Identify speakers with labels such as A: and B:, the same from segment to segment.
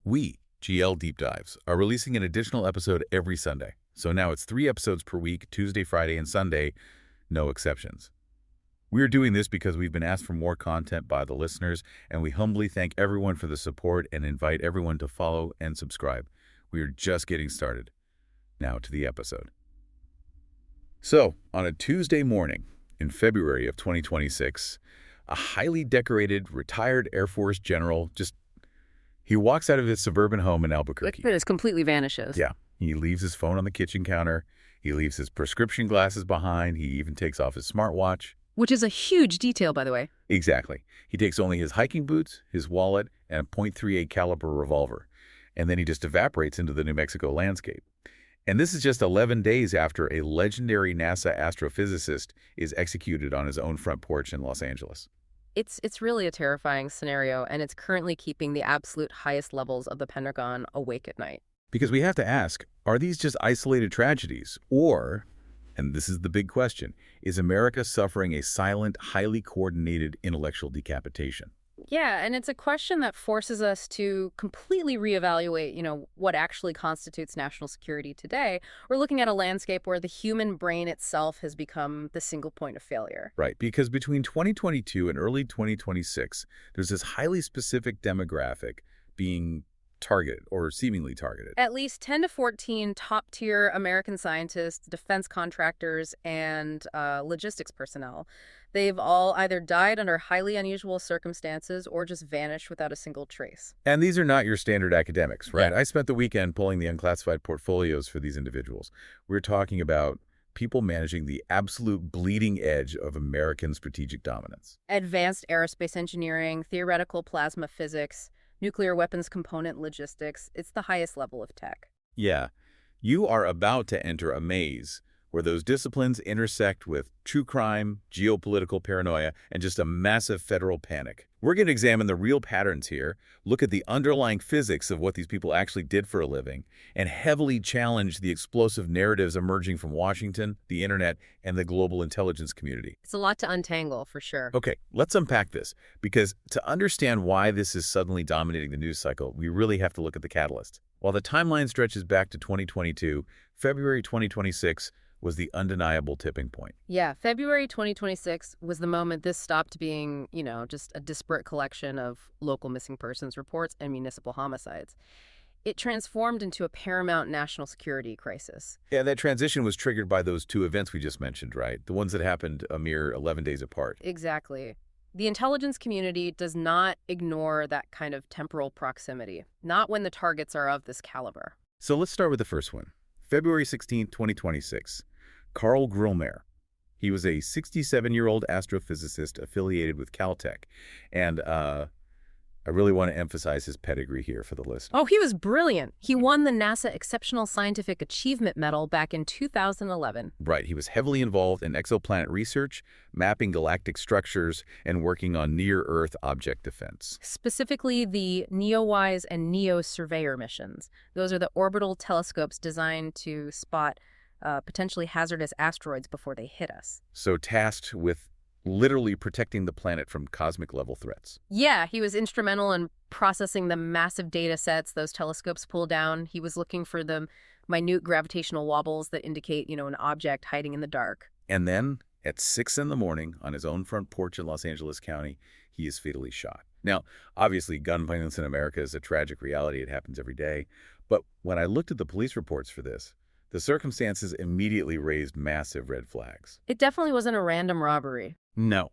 A: We, GL Deep Dives, are releasing an additional episode every Sunday. So now it's 3 episodes per week, Tuesday, Friday, and Sunday, no exceptions. We're doing this because we've been asked for more content by the listeners, and we humbly thank everyone for the support and invite everyone to follow and subscribe. We are just getting started. Now to the episode. So, on a Tuesday morning in February of 2026, a highly decorated, retired Air Force general he walks out of his suburban home in Albuquerque.
B: But it completely vanishes.
A: Yeah. He leaves his phone on the kitchen counter. He leaves his prescription glasses behind. He even takes off his smartwatch.
B: Which is a huge detail, by the way.
A: Exactly. He takes only his hiking boots, his wallet, and a .38 caliber revolver. And then he just evaporates into the New Mexico landscape. And this is just 11 days after a legendary NASA astrophysicist is executed on his own front porch in Los Angeles.
B: It's really a terrifying scenario, and it's currently keeping the absolute highest levels of the Pentagon awake at night.
A: Because we have to ask, are these just isolated tragedies? Or, and this is the big question, is America suffering a silent, highly coordinated intellectual decapitation?
B: Yeah, and it's a question that forces us to completely reevaluate, what actually constitutes national security today. We're looking at a landscape where the human brain itself has become the single point of failure.
A: Right, because between 2022 and early 2026, there's this highly specific demographic being targeted or seemingly targeted.
B: At least 10 to 14 top-tier American scientists, defense contractors, and logistics personnel. They've all either died under highly unusual circumstances or just vanished without a single trace.
A: And these are not your standard academics, right?
B: Yeah.
A: I spent the weekend pulling the unclassified portfolios for these individuals. We're talking about people managing the absolute bleeding edge of American strategic dominance.
B: Advanced aerospace engineering, theoretical plasma physics, nuclear weapons component logistics. It's the highest level of tech.
A: Yeah, you are about to enter a maze where those disciplines intersect with true crime, geopolitical paranoia, and just a massive federal panic. We're going to examine the real patterns here, look at the underlying physics of what these people actually did for a living, and heavily challenge the explosive narratives emerging from Washington, the internet, and the global intelligence community.
B: It's a lot to untangle, for sure.
A: Okay, let's unpack this, because to understand why this is suddenly dominating the news cycle, we really have to look at the catalyst. While the timeline stretches back to 2022, February 2026 was the undeniable tipping point.
B: Yeah, February 2026 was the moment this stopped being, just a disparate collection of local missing persons reports and municipal homicides. It transformed into a paramount national security crisis.
A: Yeah, that transition was triggered by those 2 events we just mentioned, right? The ones that happened a mere 11 days apart.
B: Exactly. The intelligence community does not ignore that kind of temporal proximity, not when the targets are of this caliber.
A: So let's start with the first one. February 16, 2026. Carl Grillmeyer. He was a 67-year-old astrophysicist affiliated with Caltech. And I really want to emphasize his pedigree here for the listener.
B: Oh, he was brilliant. He won the NASA Exceptional Scientific Achievement Medal back in 2011.
A: Right. He was heavily involved in exoplanet research, mapping galactic structures, and working on near-Earth object defense.
B: Specifically, the NEOWISE and NEO-Surveyor missions. Those are the orbital telescopes designed to spot potentially hazardous asteroids before they hit us.
A: So tasked with literally protecting the planet from cosmic-level threats.
B: Yeah, he was instrumental in processing the massive data sets those telescopes pull down. He was looking for the minute gravitational wobbles that indicate, an object hiding in the dark.
A: And then, at 6 in the morning, on his own front porch in Los Angeles County, he is fatally shot. Now, obviously, gun violence in America is a tragic reality. It happens every day. But when I looked at the police reports for this, the circumstances immediately raised massive red flags.
B: It definitely wasn't a random robbery.
A: No.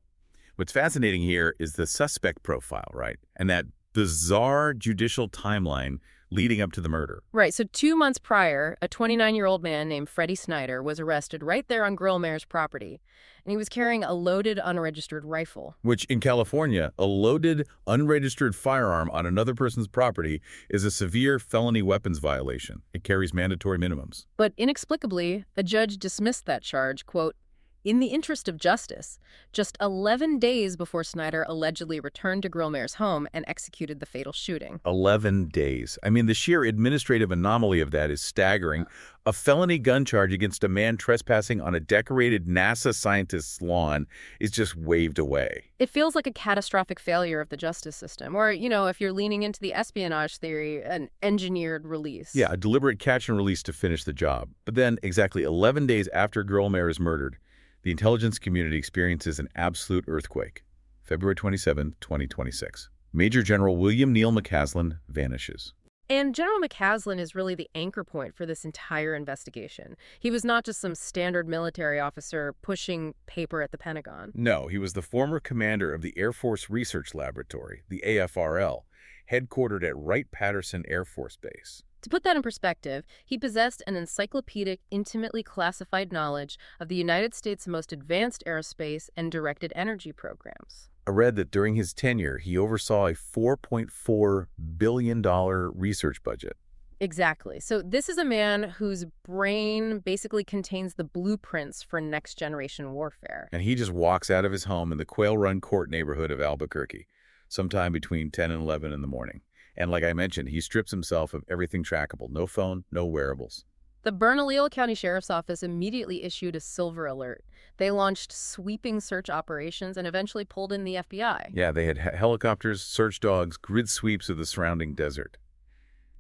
A: What's fascinating here is the suspect profile, right? And that bizarre judicial timeline leading up to the murder.
B: Right, so 2 months prior, a 29-year-old man named Freddie Snyder was arrested right there on Grillmeyer's property, and he was carrying a loaded, unregistered rifle.
A: Which, in California, a loaded, unregistered firearm on another person's property is a severe felony weapons violation. It carries mandatory minimums.
B: But inexplicably, a judge dismissed that charge, quote, in the interest of justice, just 11 days before Snyder allegedly returned to Grillmare's home and executed the fatal shooting.
A: 11 days. I mean, the sheer administrative anomaly of that is staggering. A felony gun charge against a man trespassing on a decorated NASA scientist's lawn is just waved away.
B: It feels like a catastrophic failure of the justice system, or, if you're leaning into the espionage theory, an engineered release.
A: Yeah, a deliberate catch and release to finish the job. But then, exactly 11 days after Grillmare is murdered, the intelligence community experiences an absolute earthquake. February 27, 2026. Major General William Neal McCaslin vanishes.
B: And General McCaslin is really the anchor point for this entire investigation. He was not just some standard military officer pushing paper at the Pentagon.
A: No, he was the former commander of the Air Force Research Laboratory, the AFRL, headquartered at Wright-Patterson Air Force Base.
B: To put that in perspective, he possessed an encyclopedic, intimately classified knowledge of the United States' most advanced aerospace and directed energy programs.
A: I read that during his tenure, he oversaw a $4.4 billion research budget.
B: Exactly. So this is a man whose brain basically contains the blueprints for next-generation warfare.
A: And he just walks out of his home in the Quail Run Court neighborhood of Albuquerque, sometime between 10 and 11 in the morning. And like I mentioned, he strips himself of everything trackable. No phone, no wearables.
B: The Bernalillo County Sheriff's Office immediately issued a silver alert. They launched sweeping search operations and eventually pulled in the FBI.
A: Yeah, they had helicopters, search dogs, grid sweeps of the surrounding desert.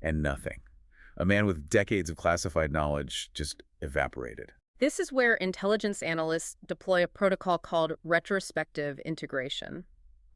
A: And nothing. A man with decades of classified knowledge just evaporated.
B: This is where intelligence analysts deploy a protocol called retrospective integration.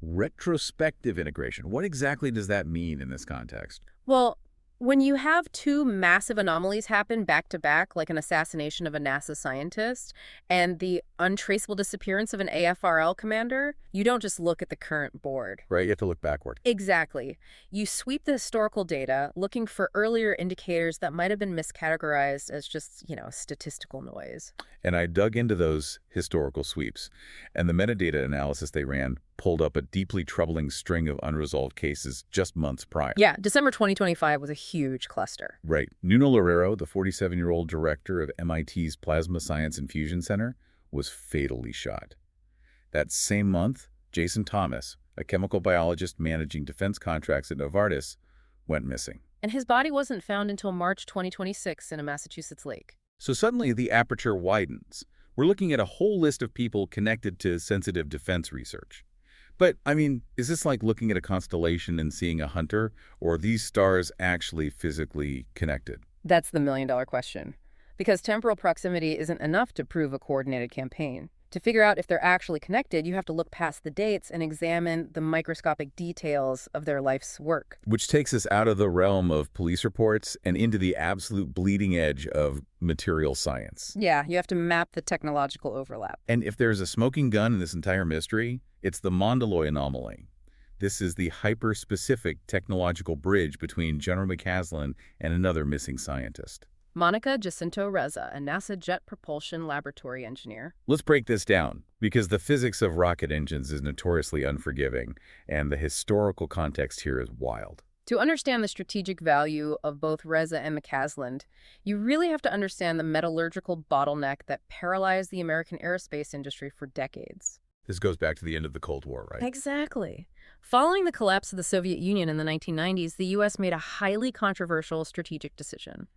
A: Retrospective integration. What exactly does that mean in this context?
B: Well, when you have two massive anomalies happen back to back, like an assassination of a NASA scientist and the untraceable disappearance of an AFRL commander, you don't just look at the current board.
A: Right, you have to look backward.
B: Exactly. You sweep the historical data, looking for earlier indicators that might have been miscategorized as just, statistical noise.
A: And I dug into those historical sweeps, and the metadata analysis they ran pulled up a deeply troubling string of unresolved cases just months prior.
B: Yeah, December 2025 was a huge cluster.
A: Right. Nuno Loureiro, the 47-year-old director of MIT's Plasma Science and Fusion Center, was fatally shot. That same month, Jason Thomas, a chemical biologist managing defense contracts at Novartis, went missing.
B: And his body wasn't found until March 2026 in a Massachusetts lake.
A: So suddenly the aperture widens. We're looking at a whole list of people connected to sensitive defense research. But, is this like looking at a constellation and seeing a hunter, or are these stars actually physically connected?
B: That's the million-dollar question. Because temporal proximity isn't enough to prove a coordinated campaign. To figure out if they're actually connected, you have to look past the dates and examine the microscopic details of their life's work.
A: Which takes us out of the realm of police reports and into the absolute bleeding edge of material science.
B: Yeah, you have to map the technological overlap.
A: And if there's a smoking gun in this entire mystery, it's the Mondaloy anomaly. This is the hyper-specific technological bridge between General McCaslin and another missing scientist.
B: Monica Jacinto Reza, a NASA Jet Propulsion Laboratory engineer.
A: Let's break this down, because the physics of rocket engines is notoriously unforgiving, and the historical context here is wild.
B: To understand the strategic value of both Reza and McCaslin, you really have to understand the metallurgical bottleneck that paralyzed the American aerospace industry for decades.
A: This goes back to the end of the Cold War, right?
B: Exactly. Following the collapse of the Soviet Union in the 1990s, the U.S. made a highly controversial strategic decision.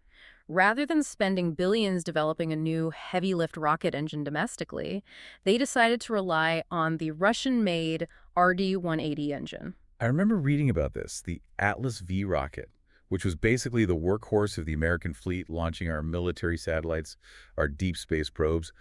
B: Rather than spending billions developing a new heavy-lift rocket engine domestically, they decided to rely on the Russian-made RD-180 engine.
A: I remember reading about this, the Atlas V rocket, which was basically the workhorse of the American fleet launching our military satellites, our deep space probes,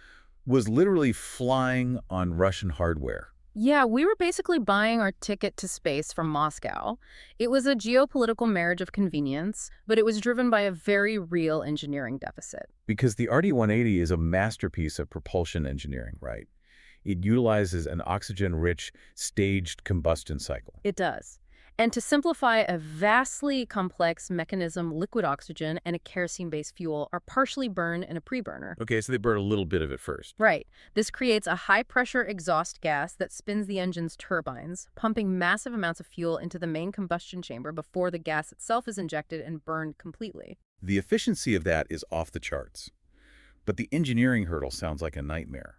A: was literally flying on Russian hardware.
B: Yeah, we were basically buying our ticket to space from Moscow. It was a geopolitical marriage of convenience, but it was driven by a very real engineering deficit.
A: Because the RD-180 is a masterpiece of propulsion engineering, right? It utilizes an oxygen-rich, staged combustion cycle.
B: It does. And to simplify a vastly complex mechanism, liquid oxygen and a kerosene-based fuel are partially burned in a preburner.
A: Okay, so they burn a little bit of it first.
B: Right. This creates a high-pressure exhaust gas that spins the engine's turbines, pumping massive amounts of fuel into the main combustion chamber before the gas itself is injected and burned completely.
A: The efficiency of that is off the charts. But the engineering hurdle sounds like a nightmare.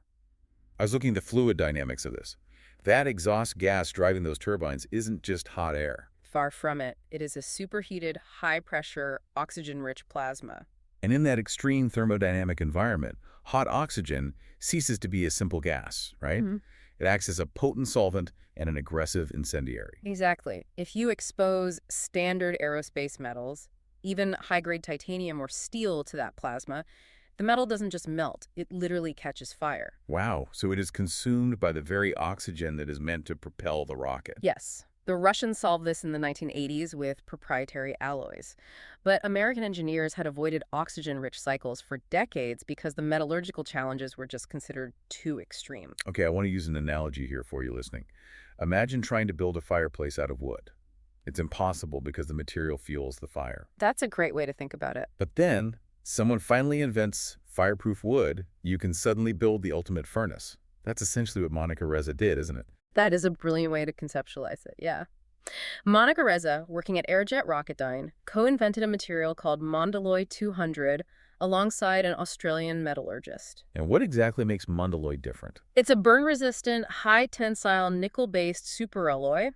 A: I was looking at the fluid dynamics of this. That exhaust gas driving those turbines isn't just hot air.
B: Far from it. It is a superheated, high-pressure, oxygen-rich plasma.
A: And in that extreme thermodynamic environment, hot oxygen ceases to be a simple gas, right?
B: Mhm.
A: It acts as a potent solvent and an aggressive incendiary.
B: Exactly. If you expose standard aerospace metals, even high-grade titanium or steel to that plasma, the metal doesn't just melt, it literally catches fire.
A: Wow, so it is consumed by the very oxygen that is meant to propel the rocket.
B: Yes. The Russians solved this in the 1980s with proprietary alloys. But American engineers had avoided oxygen-rich cycles for decades because the metallurgical challenges were just considered too extreme.
A: Okay, I want to use an analogy here for you listening. Imagine trying to build a fireplace out of wood. It's impossible because the material fuels the fire.
B: That's a great way to think about it.
A: But then, someone finally invents fireproof wood. You can suddenly build the ultimate furnace. That's essentially what Monica Reza did, isn't it?
B: That is a brilliant way to conceptualize it, yeah. Monica Reza, working at Aerojet Rocketdyne, co-invented a material called Mondelloy 200 alongside an Australian metallurgist.
A: And what exactly makes Mondelloy different?
B: It's a burn-resistant, high-tensile, nickel-based superalloy.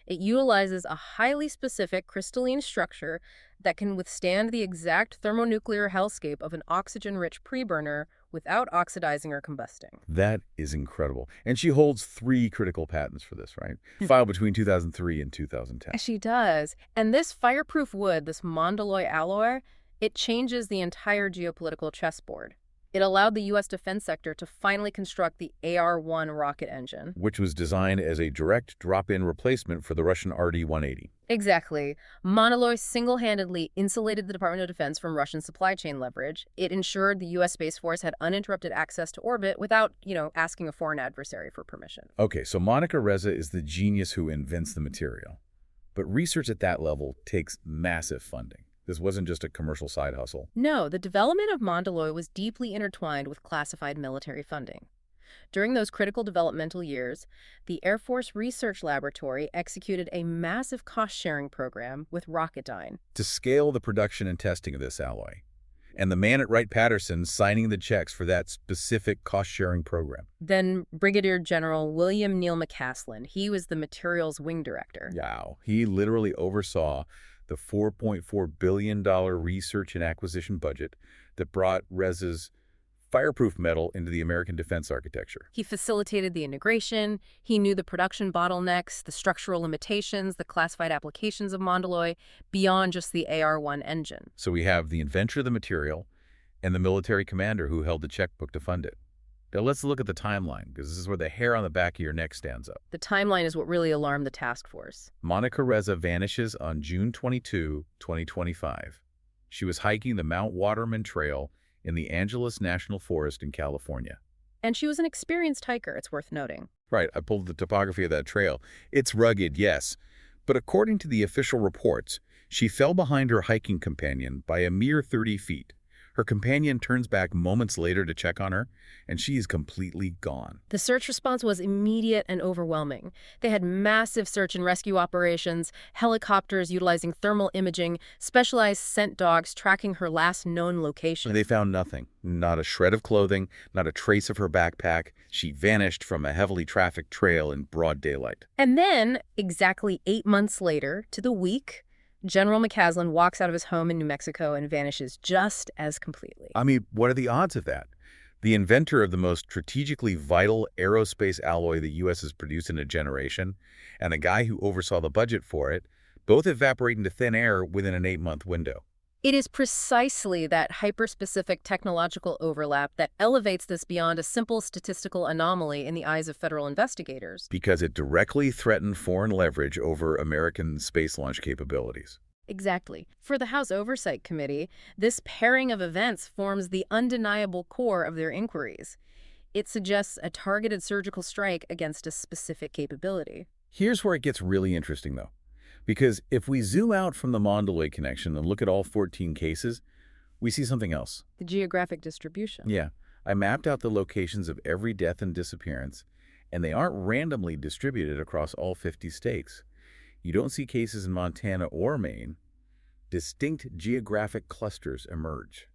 B: It utilizes a highly specific crystalline structure that can withstand the exact thermonuclear hellscape of an oxygen-rich preburner without oxidizing or combusting.
A: That is incredible. And she holds 3 critical patents for this, right? Filed between 2003 and 2010.
B: She does. And this fireproof wood, this Mondelloy alloy, it changes the entire geopolitical chessboard. It allowed the U.S. defense sector to finally construct the AR-1 rocket engine.
A: Which was designed as a direct drop-in replacement for the Russian RD-180.
B: Exactly. Mondelloy single-handedly insulated the Department of Defense from Russian supply chain leverage. It ensured the U.S. Space Force had uninterrupted access to orbit without, asking a foreign adversary for permission.
A: Okay, so Monica Reza is the genius who invents the material. But research at that level takes massive funding. This wasn't just a commercial side hustle.
B: No, the development of Mondelloy was deeply intertwined with classified military funding. During those critical developmental years, the Air Force Research Laboratory executed a massive cost-sharing program with Rocketdyne
A: to scale the production and testing of this alloy. And the man at Wright-Patterson signing the checks for that specific cost-sharing program.
B: Then Brigadier General William Neal McCaslin, he was the materials wing director.
A: Wow, he literally oversaw the $4.4 billion research and acquisition budget that brought Reza's fireproof metal into the American defense architecture.
B: He facilitated the integration, he knew the production bottlenecks, the structural limitations, the classified applications of Mondelloy, beyond just the AR-1 engine.
A: So we have the inventor of the material and the military commander who held the checkbook to fund it. Now let's look at the timeline, because this is where the hair on the back of your neck stands up.
B: The timeline is what really alarmed the task force.
A: Monica Reza vanishes on June 22, 2025. She was hiking the Mount Waterman Trail in the Angeles National Forest in California.
B: And she was an experienced hiker, it's worth noting.
A: Right, I pulled the topography of that trail. It's rugged, yes. But according to the official reports, she fell behind her hiking companion by a mere 30 feet. Her companion turns back moments later to check on her, and she is completely gone.
B: The search response was immediate and overwhelming. They had massive search and rescue operations, helicopters utilizing thermal imaging, specialized scent dogs tracking her last known location.
A: They found nothing. Not a shred of clothing, not a trace of her backpack. She vanished from a heavily trafficked trail in broad daylight.
B: And then, exactly 8 months later, to the week, General McCaslin walks out of his home in New Mexico and vanishes just as completely.
A: I mean, what are the odds of that? The inventor of the most strategically vital aerospace alloy the U.S. has produced in a generation, and the guy who oversaw the budget for it, both evaporate into thin air within an 8-month window.
B: It is precisely that hyper-specific technological overlap that elevates this beyond a simple statistical anomaly in the eyes of federal investigators.
A: Because it directly threatened foreign leverage over American space launch capabilities.
B: Exactly. For the House Oversight Committee, this pairing of events forms the undeniable core of their inquiries. It suggests a targeted surgical strike against a specific capability.
A: Here's where it gets really interesting, though. Because if we zoom out from the Mondelloy connection and look at all 14 cases, we see something else.
B: The geographic distribution.
A: Yeah. I mapped out the locations of every death and disappearance, and they aren't randomly distributed across all 50 states. You don't see cases in Montana or Maine. Distinct geographic clusters emerge.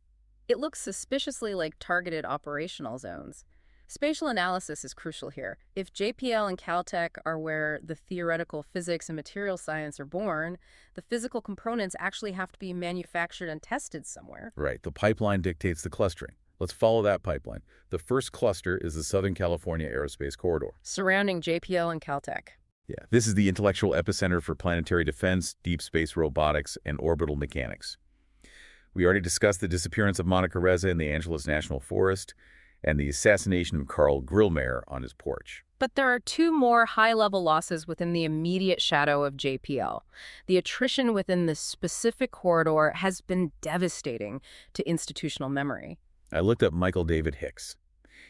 B: It looks suspiciously like targeted operational zones. Spatial analysis is crucial here. If JPL and Caltech are where the theoretical physics and material science are born, the physical components actually have to be manufactured and tested somewhere.
A: Right, the pipeline dictates the clustering. Let's follow that pipeline. The first cluster is the Southern California Aerospace Corridor.
B: Surrounding JPL and Caltech.
A: Yeah, this is the intellectual epicenter for planetary defense, deep space robotics, and orbital mechanics. We already discussed the disappearance of Monica Reza in the Angeles National Forest and the assassination of Carl Grillmeyer on his porch.
B: But there are two more high-level losses within the immediate shadow of JPL. The attrition within this specific corridor has been devastating to institutional memory.
A: I looked up Michael David Hicks.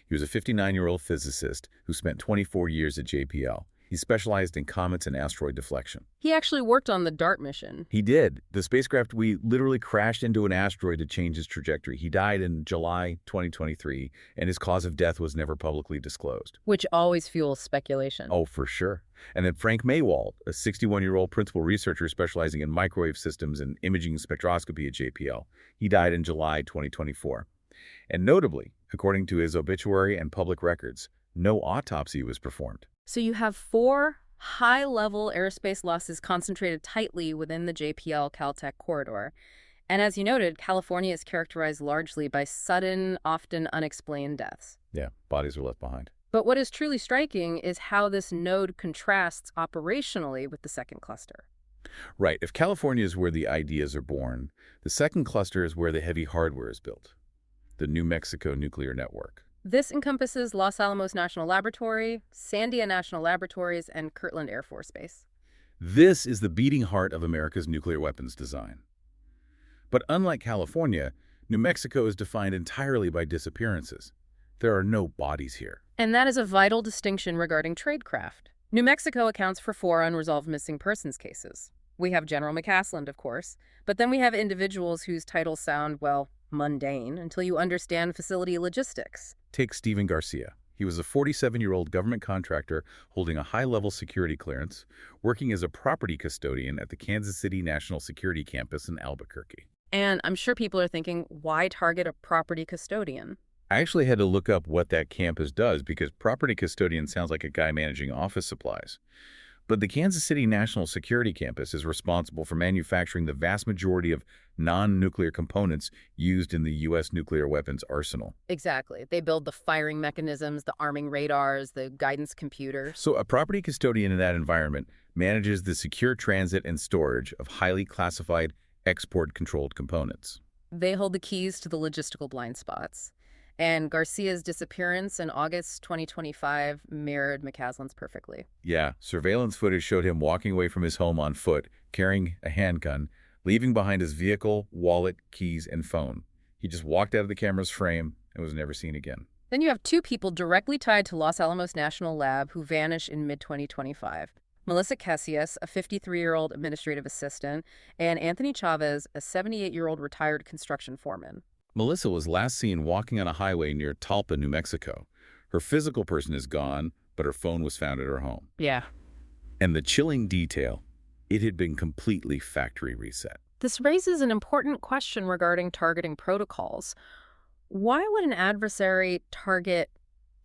A: He was a 59-year-old physicist who spent 24 years at JPL. He specialized in comets and asteroid deflection.
B: He actually worked on the DART mission.
A: He did. The spacecraft, we literally crashed into an asteroid to change his trajectory. He died in July 2023, and his cause of death was never publicly disclosed.
B: Which always fuels speculation.
A: Oh, for sure. And then Frank Maywald, a 61-year-old principal researcher specializing in microwave systems and imaging spectroscopy at JPL. He died in July 2024. And notably, according to his obituary and public records, no autopsy was performed.
B: So you have four high-level aerospace losses concentrated tightly within the JPL-Caltech corridor. And as you noted, California is characterized largely by sudden, often unexplained deaths.
A: Yeah, bodies were left behind.
B: But what is truly striking is how this node contrasts operationally with the second cluster.
A: Right. If California is where the ideas are born, the second cluster is where the heavy hardware is built, the New Mexico nuclear network.
B: This encompasses Los Alamos National Laboratory, Sandia National Laboratories, and Kirtland Air Force Base.
A: This is the beating heart of America's nuclear weapons design. But unlike California, New Mexico is defined entirely by disappearances. There are no bodies here.
B: And that is a vital distinction regarding tradecraft. New Mexico accounts for 4 unresolved missing persons cases. We have General McCasland, of course, but then we have individuals whose titles sound, well, mundane until you understand facility logistics.
A: Take Stephen Garcia. He was a 47-year-old government contractor holding a high-level security clearance, working as a property custodian at the Kansas City National Security Campus in Albuquerque.
B: And I'm sure people are thinking, why target a property custodian?
A: I actually had to look up what that campus does because property custodian sounds like a guy managing office supplies. But the Kansas City National Security Campus is responsible for manufacturing the vast majority of non-nuclear components used in the U.S. nuclear weapons arsenal.
B: Exactly. They build the firing mechanisms, the arming radars, the guidance computers.
A: So a property custodian in that environment manages the secure transit and storage of highly classified export-controlled components.
B: They hold the keys to the logistical blind spots. And Garcia's disappearance in August 2025 mirrored McCasland's perfectly.
A: Yeah, surveillance footage showed him walking away from his home on foot, carrying a handgun, leaving behind his vehicle, wallet, keys, and phone. He just walked out of the camera's frame and was never seen again.
B: Then you have 2 people directly tied to Los Alamos National Lab who vanish in mid-2025. Melissa Casillas, a 53-year-old administrative assistant, and Anthony Chavez, a 78-year-old retired construction foreman.
A: Melissa was last seen walking on a highway near Talpa, New Mexico. Her physical person is gone, but her phone was found at her home.
B: Yeah.
A: And the chilling detail, it had been completely factory reset.
B: This raises an important question regarding targeting protocols. Why would an adversary target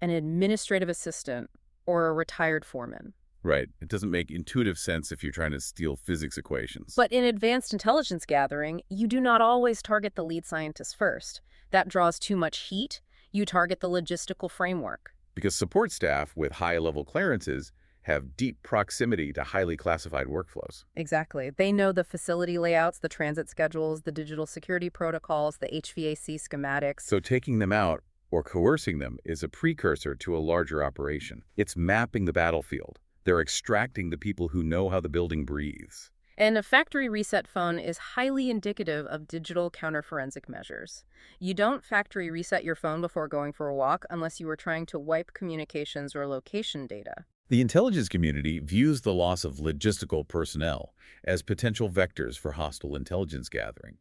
B: an administrative assistant or a retired foreman?
A: Right. It doesn't make intuitive sense if you're trying to steal physics equations.
B: But in advanced intelligence gathering, you do not always target the lead scientist first. That draws too much heat. You target the logistical framework.
A: Because support staff with high-level clearances have deep proximity to highly classified workflows.
B: Exactly. They know the facility layouts, the transit schedules, the digital security protocols, the HVAC schematics.
A: So taking them out or coercing them is a precursor to a larger operation. It's mapping the battlefield. They're extracting the people who know how the building breathes.
B: And a factory reset phone is highly indicative of digital counterforensic measures. You don't factory reset your phone before going for a walk unless you are trying to wipe communications or location data.
A: The intelligence community views the loss of logistical personnel as potential vectors for hostile intelligence gathering.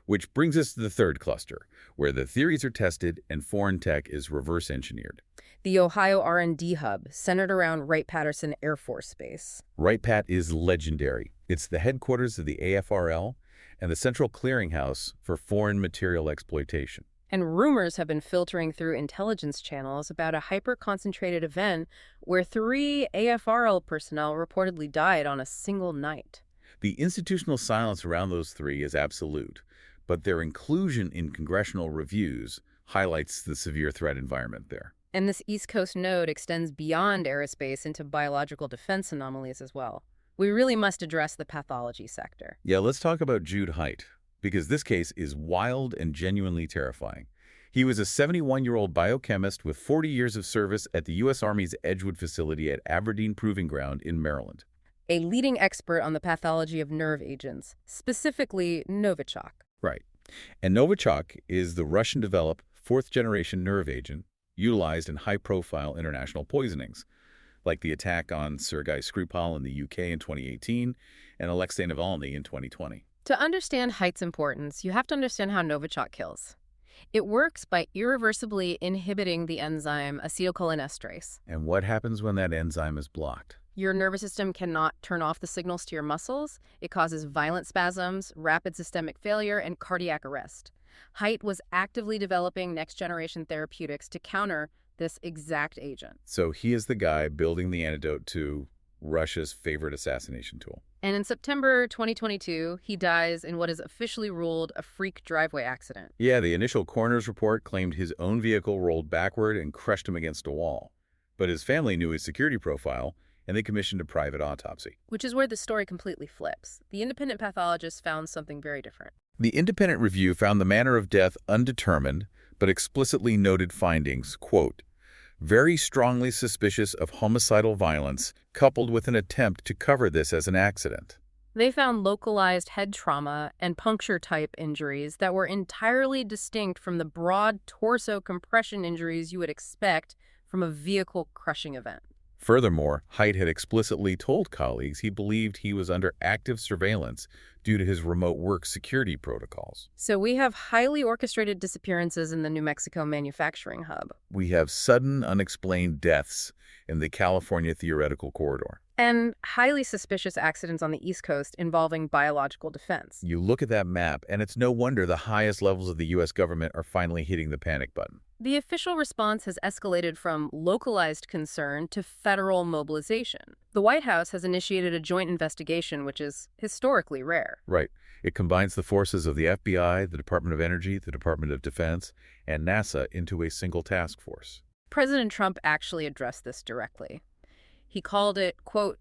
A: Which brings us to the third cluster, where the theories are tested and foreign tech is reverse engineered.
B: The Ohio R&D Hub, centered around Wright-Patterson Air Force Base.
A: Wright-Pat is legendary. It's the headquarters of the AFRL and the central clearinghouse for foreign material exploitation.
B: And rumors have been filtering through intelligence channels about a hyper-concentrated event where 3 AFRL personnel reportedly died on a single night.
A: The institutional silence around those three is absolute, but their inclusion in congressional reviews highlights the severe threat environment there.
B: And this East Coast node extends beyond aerospace into biological defense anomalies as well. We really must address the pathology sector.
A: Yeah, let's talk about Jude Height, because this case is wild and genuinely terrifying. He was a 71-year-old biochemist with 40 years of service at the U.S. Army's Edgewood facility at Aberdeen Proving Ground in Maryland.
B: A leading expert on the pathology of nerve agents, specifically Novichok.
A: Right. And Novichok is the Russian-developed fourth-generation nerve agent utilized in high-profile international poisonings, like the attack on Sergei Skripal in the UK in 2018 and Alexei Navalny in 2020.
B: To understand Height's importance, you have to understand how Novichok kills. It works by irreversibly inhibiting the enzyme acetylcholinesterase.
A: And what happens when that enzyme is blocked?
B: Your nervous system cannot turn off the signals to your muscles. It causes violent spasms, rapid systemic failure, and cardiac arrest. Height was actively developing next-generation therapeutics to counter this exact agent.
A: So he is the guy building the antidote to Russia's favorite assassination tool.
B: And in September 2022, he dies in what is officially ruled a freak driveway accident.
A: Yeah, the initial coroner's report claimed his own vehicle rolled backward and crushed him against a wall. But his family knew his security profile, and they commissioned a private autopsy.
B: Which is where the story completely flips. The independent pathologist found something very different.
A: The independent review found the manner of death undetermined, but explicitly noted findings, quote, very strongly suspicious of homicidal violence, coupled with an attempt to cover this as an accident.
B: They found localized head trauma and puncture-type injuries that were entirely distinct from the broad torso compression injuries you would expect from a vehicle-crushing event.
A: Furthermore, Height had explicitly told colleagues he believed he was under active surveillance due to his remote work security protocols.
B: So we have highly orchestrated disappearances in the New Mexico manufacturing hub.
A: We have sudden, unexplained deaths in the California theoretical corridor.
B: And highly suspicious accidents on the East Coast involving biological defense.
A: You look at that map, and it's no wonder the highest levels of the U.S. government are finally hitting the panic button.
B: The official response has escalated from localized concern to federal mobilization. The White House has initiated a joint investigation, which is historically rare.
A: Right. It combines the forces of the FBI, the Department of Energy, the Department of Defense, and NASA into a single task force.
B: President Trump actually addressed this directly. He called it, quote,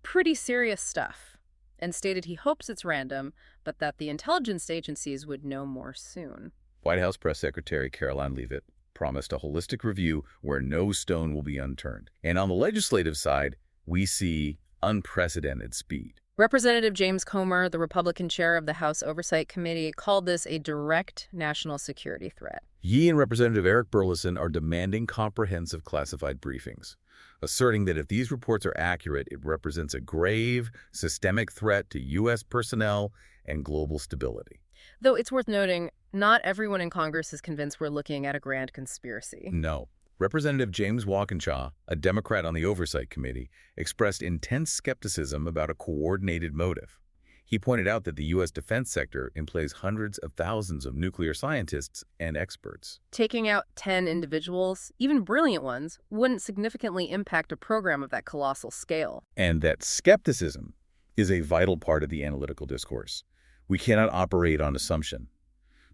B: pretty serious stuff, and stated he hopes it's random, but that the intelligence agencies would know more soon.
A: White House Press Secretary Caroline Leavitt promised a holistic review where no stone will be unturned. And on the legislative side, we see unprecedented speed.
B: Representative James Comer, the Republican chair of the House Oversight Committee, called this a direct national security threat.
A: He and Representative Eric Burleson are demanding comprehensive classified briefings, asserting that if these reports are accurate, it represents a grave, systemic threat to U.S. personnel and global stability.
B: Though it's worth noting, not everyone in Congress is convinced we're looking at a grand conspiracy.
A: No. Representative James Walkinshaw, a Democrat on the Oversight Committee, expressed intense skepticism about a coordinated motive. He pointed out that the U.S. defense sector employs hundreds of thousands of nuclear scientists and experts.
B: Taking out 10 individuals, even brilliant ones, wouldn't significantly impact a program of that colossal scale.
A: And that skepticism is a vital part of the analytical discourse. We cannot operate on assumption.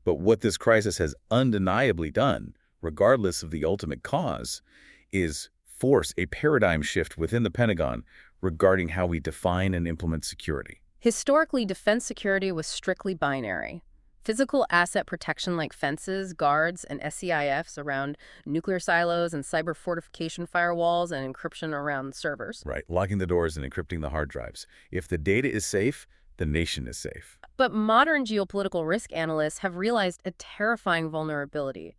A: But what this crisis has undeniably done, regardless of the ultimate cause, is force a paradigm shift within the Pentagon regarding how we define and implement security.
B: Historically, defense security was strictly binary. Physical asset protection like fences, guards, and SCIFs around nuclear silos and cyber fortification firewalls and encryption around servers.
A: Right, locking the doors and encrypting the hard drives. If the data is safe, the nation is safe.
B: But modern geopolitical risk analysts have realized a terrifying vulnerability.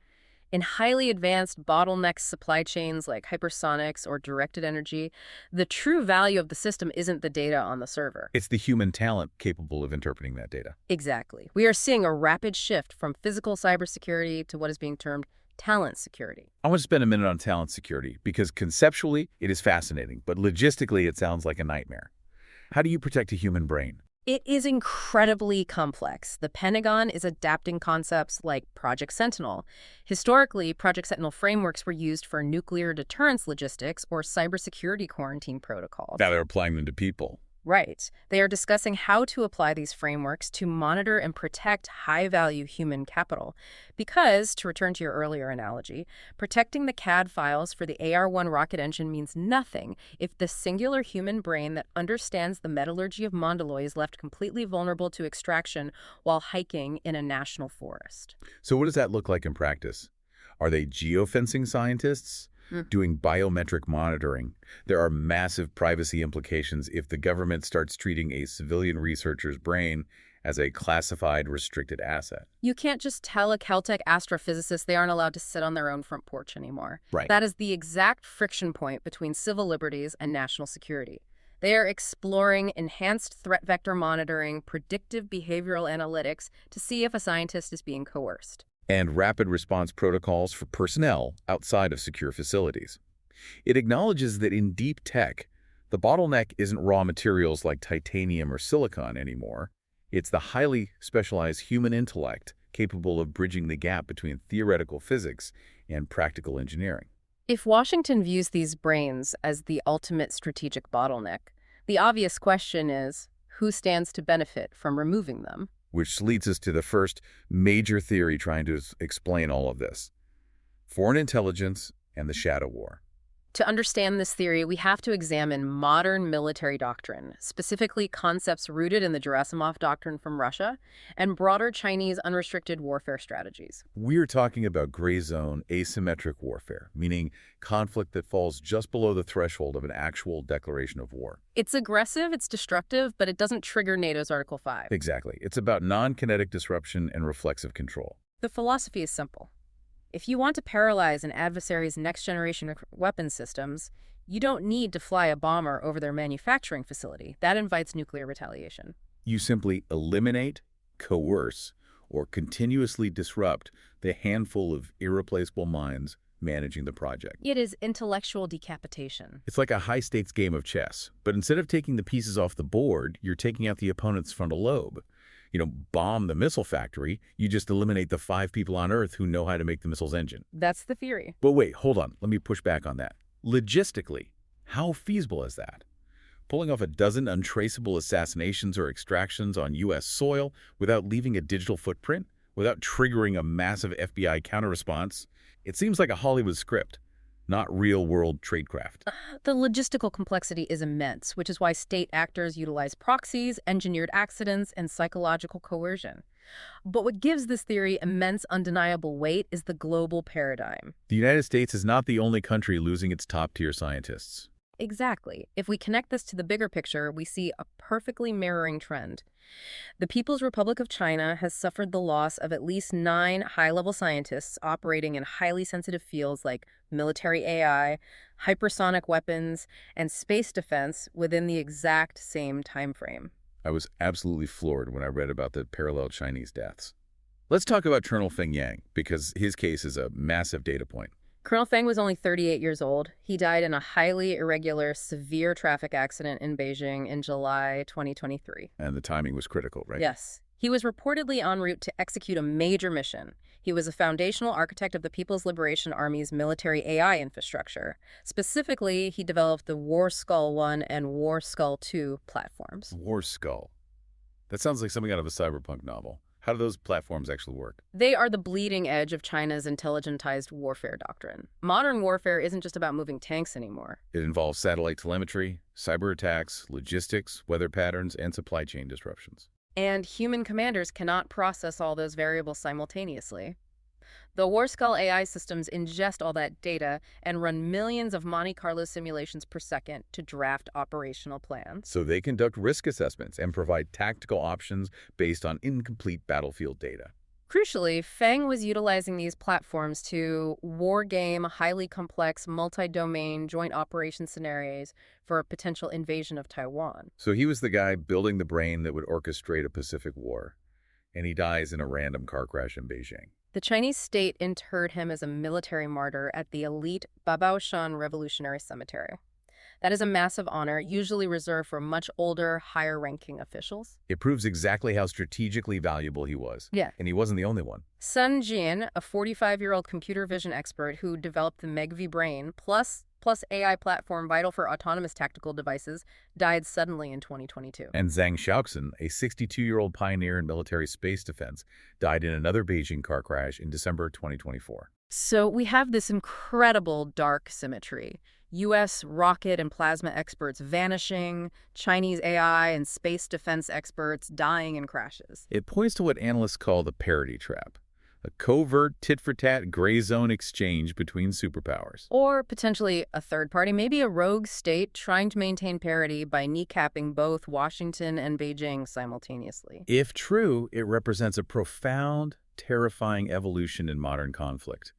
B: In highly advanced bottleneck supply chains like hypersonics or directed energy, the true value of the system isn't the data on the server.
A: It's the human talent capable of interpreting that data.
B: Exactly. We are seeing a rapid shift from physical cybersecurity to what is being termed talent security.
A: I want to spend a minute on talent security because conceptually it is fascinating, but logistically it sounds like a nightmare. How do you protect a human brain?
B: It is incredibly complex. The Pentagon is adapting concepts like Project Sentinel. Historically, Project Sentinel frameworks were used for nuclear deterrence logistics or cybersecurity quarantine protocols.
A: Now they're applying them to people.
B: Right. They are discussing how to apply these frameworks to monitor and protect high-value human capital. Because, to return to your earlier analogy, protecting the CAD files for the AR-1 rocket engine means nothing if the singular human brain that understands the metallurgy of Mondaloy is left completely vulnerable to extraction while hiking in a national forest.
A: So what does that look like in practice? Are they geofencing scientists? Doing biometric monitoring? There are massive privacy implications if the government starts treating a civilian researcher's brain as a classified, restricted asset.
B: You can't just tell a Caltech astrophysicist they aren't allowed to sit on their own front porch anymore.
A: Right.
B: That is the exact friction point between civil liberties and national security. They are exploring enhanced threat vector monitoring, predictive behavioral analytics to see if a scientist is being coerced.
A: And rapid response protocols for personnel outside of secure facilities. It acknowledges that in deep tech, the bottleneck isn't raw materials like titanium or silicon anymore. It's the highly specialized human intellect capable of bridging the gap between theoretical physics and practical engineering.
B: If Washington views these brains as the ultimate strategic bottleneck, the obvious question is, who stands to benefit from removing them?
A: Which leads us to the first major theory trying to explain all of this: foreign intelligence and the shadow war.
B: To understand this theory, we have to examine modern military doctrine, specifically concepts rooted in the Gerasimov doctrine from Russia and broader Chinese unrestricted warfare strategies.
A: We're talking about gray zone asymmetric warfare, meaning conflict that falls just below the threshold of an actual declaration of war.
B: It's aggressive, it's destructive, but it doesn't trigger NATO's Article 5.
A: Exactly. It's about non-kinetic disruption and reflexive control.
B: The philosophy is simple. If you want to paralyze an adversary's next-generation weapon systems, you don't need to fly a bomber over their manufacturing facility. That invites nuclear retaliation.
A: You simply eliminate, coerce, or continuously disrupt the handful of irreplaceable minds managing the project.
B: It is intellectual decapitation.
A: It's like a high-stakes game of chess, but instead of taking the pieces off the board, you're taking out the opponent's frontal lobe. Bomb the missile factory, you just eliminate the 5 people on Earth who know how to make the missile's engine.
B: That's the theory.
A: But wait, hold on. Let me push back on that. Logistically, how feasible is that? Pulling off a dozen untraceable assassinations or extractions on U.S. soil without leaving a digital footprint? Without triggering a massive FBI counter-response? It seems like a Hollywood script, not real-world tradecraft.
B: The logistical complexity is immense, which is why state actors utilize proxies, engineered accidents, and psychological coercion. But what gives this theory immense undeniable weight is the global paradigm.
A: The United States is not the only country losing its top-tier scientists.
B: Exactly. If we connect this to the bigger picture, we see a perfectly mirroring trend. The People's Republic of China has suffered the loss of at least 9 high-level scientists operating in highly sensitive fields like military AI, hypersonic weapons, and space defense within the exact same time frame.
A: I was absolutely floored when I read about the parallel Chinese deaths. Let's talk about Colonel Feng Yang, because his case is a massive data point.
B: Colonel Feng was only 38 years old. He died in a highly irregular, severe traffic accident in Beijing in July 2023.
A: And the timing was critical, right?
B: Yes. He was reportedly en route to execute a major mission. He was a foundational architect of the People's Liberation Army's military AI infrastructure. Specifically, he developed the War Skull 1 and War Skull 2 platforms.
A: War Skull. That sounds like something out of a cyberpunk novel. How do those platforms actually work?
B: They are the bleeding edge of China's intelligentized warfare doctrine. Modern warfare isn't just about moving tanks anymore.
A: It involves satellite telemetry, cyber attacks, logistics, weather patterns, and supply chain disruptions.
B: And human commanders cannot process all those variables simultaneously. The War Skull AI systems ingest all that data and run millions of Monte Carlo simulations per second to draft operational plans.
A: So they conduct risk assessments and provide tactical options based on incomplete battlefield data.
B: Crucially, Feng was utilizing these platforms to wargame highly complex multi-domain joint operation scenarios for a potential invasion of Taiwan.
A: So he was the guy building the brain that would orchestrate a Pacific War, and he dies in a random car crash in Beijing.
B: The Chinese state interred him as a military martyr at the elite Babaoshan Revolutionary Cemetery. That is a massive honor, usually reserved for much older, higher-ranking officials.
A: It proves exactly how strategically valuable he was.
B: Yeah.
A: And he wasn't the only one.
B: Sun Jian, a 45-year-old computer vision expert who developed the MEGV brain, plus AI platform vital for autonomous tactical devices, died suddenly in 2022.
A: And Zhang Xiaoxin, a 62-year-old pioneer in military space defense, died in another Beijing car crash in December 2024.
B: So we have this incredible dark symmetry. U.S. rocket and plasma experts vanishing, Chinese AI and space defense experts dying in crashes.
A: It points to what analysts call the parity trap, a covert tit-for-tat gray zone exchange between superpowers.
B: Or potentially a third party, maybe a rogue state trying to maintain parity by kneecapping both Washington and Beijing simultaneously.
A: If true, it represents a profound, terrifying evolution in modern conflict.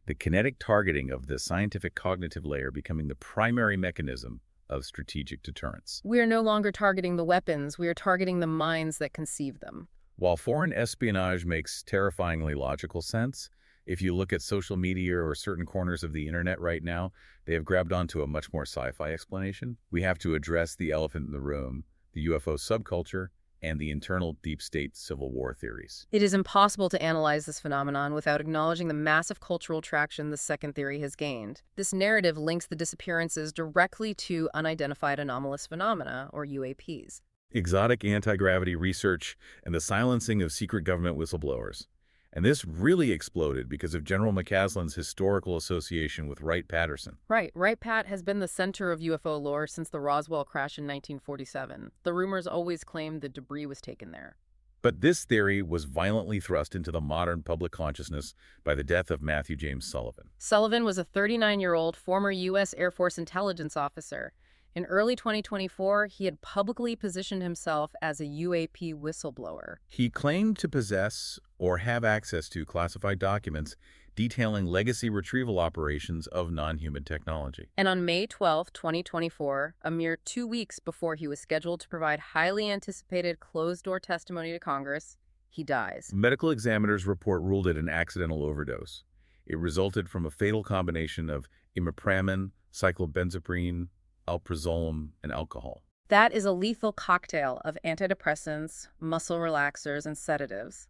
A: The kinetic targeting of the scientific cognitive layer becoming the primary mechanism of strategic deterrence.
B: We are no longer targeting the weapons, we are targeting the minds that conceive them.
A: While foreign espionage makes terrifyingly logical sense, if you look at social media or certain corners of the internet right now, they have grabbed onto a much more sci-fi explanation. We have to address the elephant in the room, the UFO subculture, and the internal deep state civil war theories.
B: It is impossible to analyze this phenomenon without acknowledging the massive cultural traction the second theory has gained. This narrative links the disappearances directly to unidentified anomalous phenomena, or UAPs.
A: Exotic anti-gravity research and the silencing of secret government whistleblowers. And this really exploded because of General McCaslin's historical association with Wright-Patterson.
B: Right. Wright-Pat has been the center of UFO lore since the Roswell crash in 1947. The rumors always claimed the debris was taken there.
A: But this theory was violently thrust into the modern public consciousness by the death of Matthew James Sullivan.
B: Sullivan was a 39-year-old former U.S. Air Force intelligence officer. In early 2024, he had publicly positioned himself as a UAP whistleblower.
A: He claimed to possess or have access to classified documents detailing legacy retrieval operations of non-human technology.
B: And on May 12, 2024, a mere 2 weeks before he was scheduled to provide highly anticipated closed-door testimony to Congress, he dies.
A: Medical examiners' report ruled it an accidental overdose. It resulted from a fatal combination of imipramine, cyclobenzaprine, alprazolam, and alcohol.
B: That is a lethal cocktail of antidepressants, muscle relaxers, and sedatives.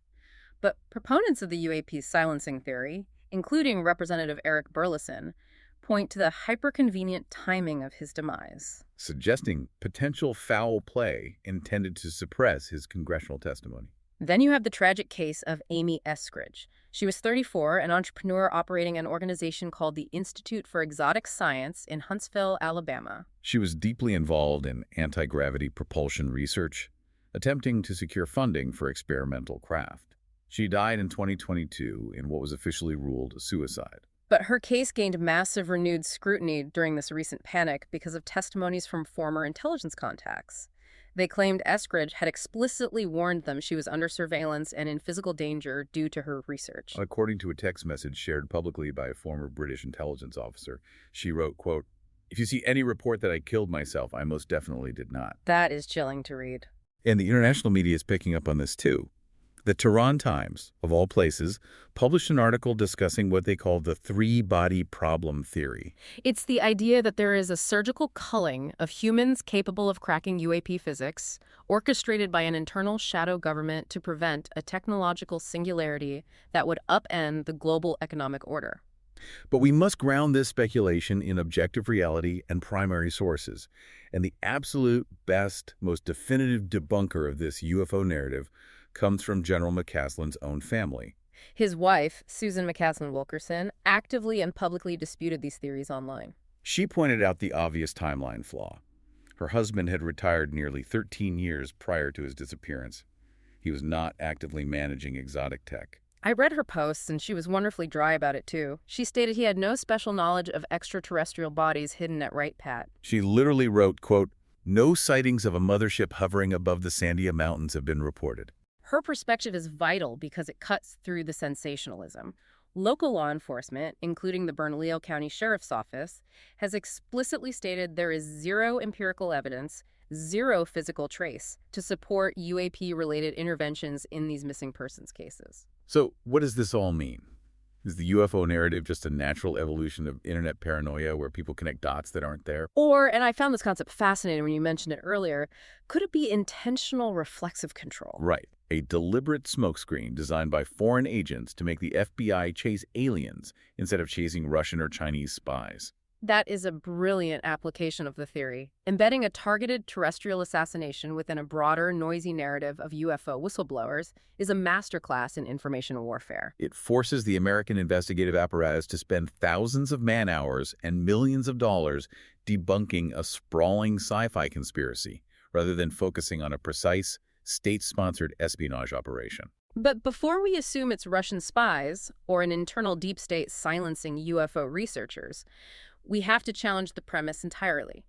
B: But proponents of the UAP silencing theory, including Representative Eric Burleson, point to the hyper-convenient timing of his demise,
A: suggesting potential foul play intended to suppress his congressional testimony.
B: Then you have the tragic case of Amy Eskridge. She was 34, an entrepreneur operating an organization called the Institute for Exotic Science in Huntsville, Alabama.
A: She was deeply involved in anti-gravity propulsion research, attempting to secure funding for experimental craft. She died in 2022 in what was officially ruled a suicide.
B: But her case gained massive renewed scrutiny during this recent panic because of testimonies from former intelligence contacts. They claimed Eskridge had explicitly warned them she was under surveillance and in physical danger due to her research.
A: According to a text message shared publicly by a former British intelligence officer, she wrote, quote, "If you see any report that I killed myself, I most definitely did not."
B: That is chilling to read.
A: And the international media is picking up on this too. The Tehran Times, of all places, published an article discussing what they call the three-body problem theory.
B: It's the idea that there is a surgical culling of humans capable of cracking UAP physics, orchestrated by an internal shadow government to prevent a technological singularity that would upend the global economic order.
A: But we must ground this speculation in objective reality and primary sources. And the absolute best, most definitive debunker of this UFO narrative comes from General McCaslin's own family.
B: His wife, Susan McCaslin Wilkerson, actively and publicly disputed these theories online.
A: She pointed out the obvious timeline flaw. Her husband had retired nearly 13 years prior to his disappearance. He was not actively managing exotic tech.
B: I read her posts, and she was wonderfully dry about it, too. She stated he had no special knowledge of extraterrestrial bodies hidden at Wright-Pat.
A: She literally wrote, quote, "No sightings of a mothership hovering above the Sandia Mountains have been reported."
B: Her perspective is vital because it cuts through the sensationalism. Local law enforcement, including the Bernalillo County Sheriff's Office, has explicitly stated there is zero empirical evidence, zero physical trace, to support UAP-related interventions in these missing persons cases.
A: So what does this all mean? Is the UFO narrative just a natural evolution of internet paranoia where people connect dots that aren't there?
B: Or, and I found this concept fascinating when you mentioned it earlier, could it be intentional reflexive control?
A: Right. A deliberate smokescreen designed by foreign agents to make the FBI chase aliens instead of chasing Russian or Chinese spies.
B: That is a brilliant application of the theory. Embedding a targeted terrestrial assassination within a broader, noisy narrative of UFO whistleblowers is a masterclass in information warfare.
A: It forces the American investigative apparatus to spend thousands of man-hours and millions of dollars debunking a sprawling sci-fi conspiracy, rather than focusing on a precise, state-sponsored espionage operation.
B: But before we assume it's Russian spies or an internal deep state silencing UFO researchers, we have to challenge the premise entirely.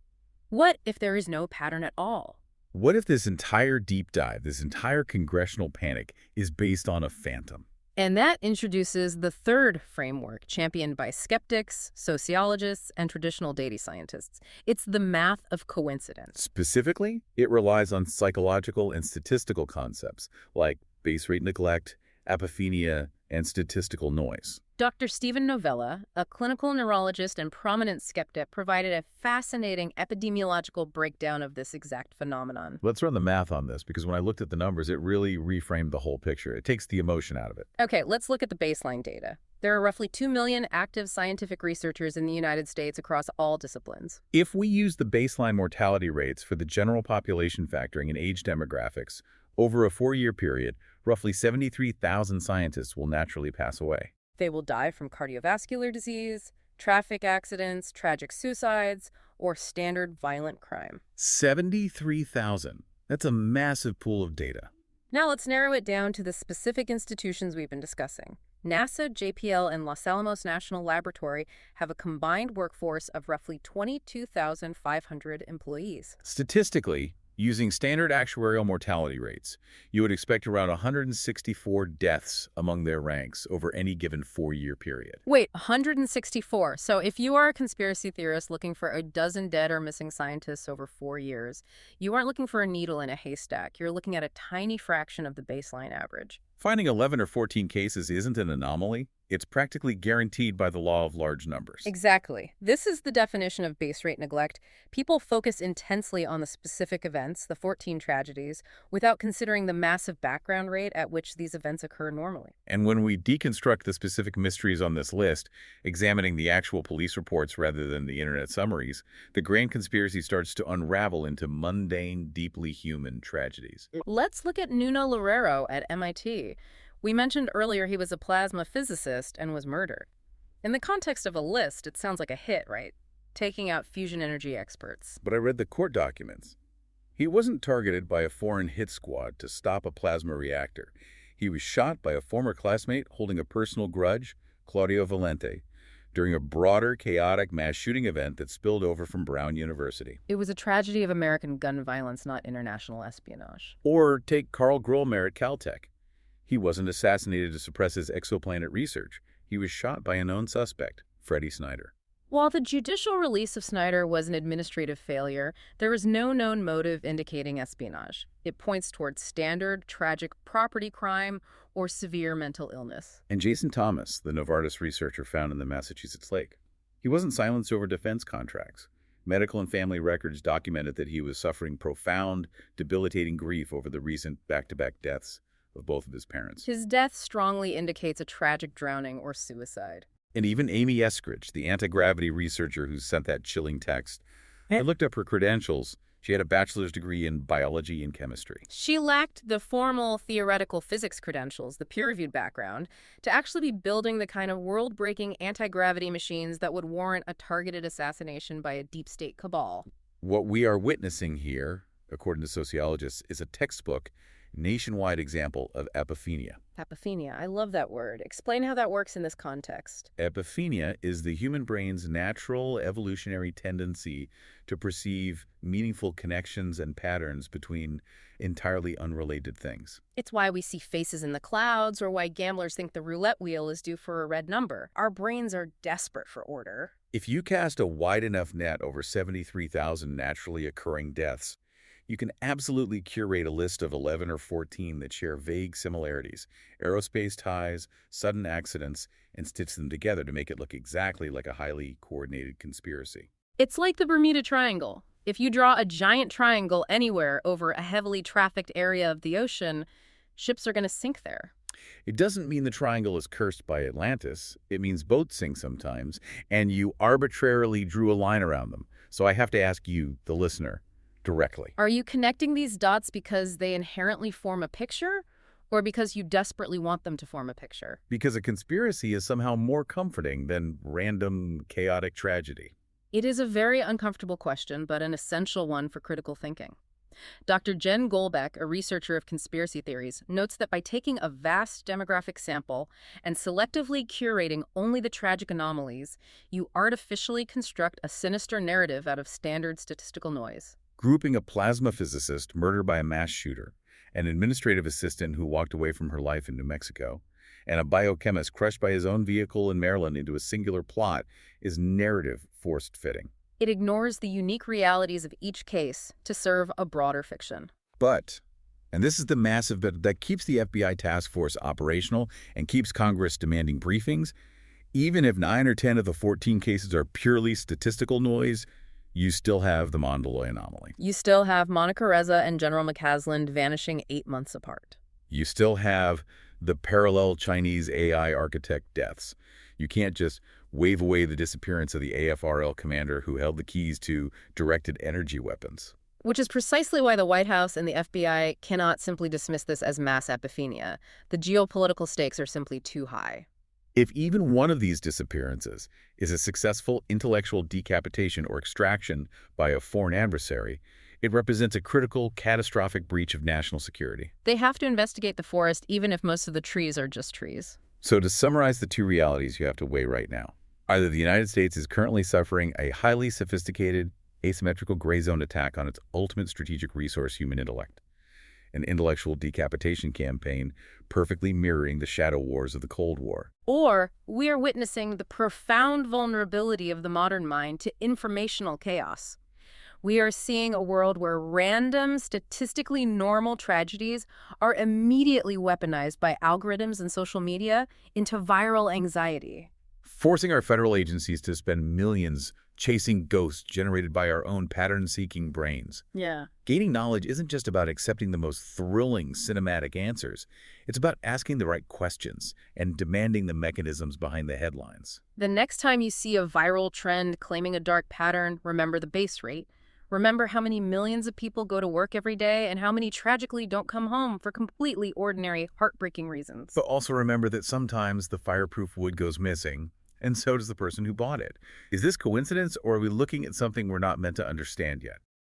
B: What if there is no pattern at all?
A: What if this entire deep dive, this entire congressional panic, is based on a phantom?
B: And that introduces the third framework championed by skeptics, sociologists, and traditional data scientists. It's the math of coincidence.
A: Specifically, it relies on psychological and statistical concepts like base rate neglect, apophenia, and statistical noise.
B: Dr. Stephen Novella, a clinical neurologist and prominent skeptic, provided a fascinating epidemiological breakdown of this exact phenomenon.
A: Let's run the math on this, because when I looked at the numbers, it really reframed the whole picture. It takes the emotion out of it.
B: Okay, let's look at the baseline data. There are roughly 2 million active scientific researchers in the United States across all disciplines.
A: If we use the baseline mortality rates for the general population factoring in age demographics, over a 4-year period, roughly 73,000 scientists will naturally pass away.
B: They will die from cardiovascular disease, traffic accidents, tragic suicides, or standard violent crime.
A: 73,000. That's a massive pool of data.
B: Now let's narrow it down to the specific institutions we've been discussing. NASA, JPL, and Los Alamos National Laboratory have a combined workforce of roughly 22,500 employees.
A: Statistically, using standard actuarial mortality rates, you would expect around 164 deaths among their ranks over any given 4-year period.
B: Wait, 164. So if you are a conspiracy theorist looking for a dozen dead or missing scientists over 4 years, you aren't looking for a needle in a haystack. You're looking at a tiny fraction of the baseline average.
A: Finding 11 or 14 cases isn't an anomaly. It's practically guaranteed by the law of large numbers.
B: Exactly. This is the definition of base rate neglect. People focus intensely on the specific events, the 14 tragedies, without considering the massive background rate at which these events occur normally.
A: And when we deconstruct the specific mysteries on this list, examining the actual police reports rather than the internet summaries, the grand conspiracy starts to unravel into mundane, deeply human tragedies.
B: Let's look at Nuno Loureiro at MIT. We mentioned earlier he was a plasma physicist and was murdered. In the context of a list, it sounds like a hit, right? Taking out fusion energy experts.
A: But I read the court documents. He wasn't targeted by a foreign hit squad to stop a plasma reactor. He was shot by a former classmate holding a personal grudge, Claudio Valente, during a broader, chaotic mass shooting event that spilled over from Brown University.
B: It was a tragedy of American gun violence, not international espionage.
A: Or take Carl Grollmer at Caltech. He wasn't assassinated to suppress his exoplanet research. He was shot by a known suspect, Freddie Snyder.
B: While the judicial release of Snyder was an administrative failure, there is no known motive indicating espionage. It points towards standard, tragic property crime or severe mental illness.
A: And Jason Thomas, the Novartis researcher found in the Massachusetts lake. He wasn't silenced over defense contracts. Medical and family records documented that he was suffering profound, debilitating grief over the recent back-to-back deaths of both of his parents.
B: His death strongly indicates a tragic drowning or suicide.
A: And even Amy Eskridge, the anti-gravity researcher who sent that chilling text, I looked up her credentials. She had a bachelor's degree in biology and chemistry.
B: She lacked the formal theoretical physics credentials, the peer-reviewed background, to actually be building the kind of world-breaking anti-gravity machines that would warrant a targeted assassination by a deep state cabal.
A: What we are witnessing here, according to sociologists, is a textbook nationwide example of apophenia.
B: Apophenia. I love that word. Explain how that works in this context.
A: Apophenia is the human brain's natural evolutionary tendency to perceive meaningful connections and patterns between entirely unrelated things.
B: It's why we see faces in the clouds or why gamblers think the roulette wheel is due for a red number. Our brains are desperate for order.
A: If you cast a wide enough net over 73,000 naturally occurring deaths, You can absolutely curate a list of 11 or 14 that share vague similarities, aerospace ties, sudden accidents, and stitch them together to make it look exactly like a highly coordinated conspiracy.
B: It's like the Bermuda Triangle. If you draw a giant triangle anywhere over a heavily trafficked area of the ocean, ships are going to sink there.
A: It doesn't mean the triangle is cursed by Atlantis. It means boats sink sometimes, and you arbitrarily drew a line around them. So I have to ask you, the listener, directly.
B: Are you connecting these dots because they inherently form a picture, or because you desperately want them to form a picture?
A: Because a conspiracy is somehow more comforting than random, chaotic tragedy.
B: It is a very uncomfortable question, but an essential one for critical thinking. Dr. Jen Golbeck, a researcher of conspiracy theories, notes that by taking a vast demographic sample and selectively curating only the tragic anomalies, you artificially construct a sinister narrative out of standard statistical noise.
A: Grouping a plasma physicist murdered by a mass shooter, an administrative assistant who walked away from her life in New Mexico, and a biochemist crushed by his own vehicle in Maryland into a singular plot is narrative forced fitting.
B: It ignores the unique realities of each case to serve a broader fiction.
A: But, and this is the massive bit that keeps the FBI task force operational and keeps Congress demanding briefings, even if 9 or 10 of the 14 cases are purely statistical noise, you still have the Mondaloy anomaly.
B: You still have Monica Reza and General McCasland vanishing 8 months apart.
A: You still have the parallel Chinese AI architect deaths. You can't just wave away the disappearance of the AFRL commander who held the keys to directed energy weapons.
B: Which is precisely why the White House and the FBI cannot simply dismiss this as mass epiphania. The geopolitical stakes are simply too high.
A: If even one of these disappearances is a successful intellectual decapitation or extraction by a foreign adversary, it represents a critical, catastrophic breach of national security.
B: They have to investigate the forest even if most of the trees are just trees.
A: So to summarize the two realities you have to weigh right now, either the United States is currently suffering a highly sophisticated, asymmetrical gray zone attack on its ultimate strategic resource, human intellect, an intellectual decapitation campaign perfectly mirroring the shadow wars of the Cold War.
B: Or we are witnessing the profound vulnerability of the modern mind to informational chaos. We are seeing a world where random, statistically normal tragedies are immediately weaponized by algorithms and social media into viral anxiety.
A: Forcing our federal agencies to spend millions chasing ghosts generated by our own pattern-seeking brains.
B: Yeah.
A: Gaining knowledge isn't just about accepting the most thrilling cinematic answers. It's about asking the right questions and demanding the mechanisms behind the headlines.
B: The next time you see a viral trend claiming a dark pattern, remember the base rate. Remember how many millions of people go to work every day and how many tragically don't come home for completely ordinary, heartbreaking reasons.
A: But also remember that sometimes the fireproof wood goes missing, and so does the person who bought it. Is this coincidence, or are we looking at something we're not meant to understand yet?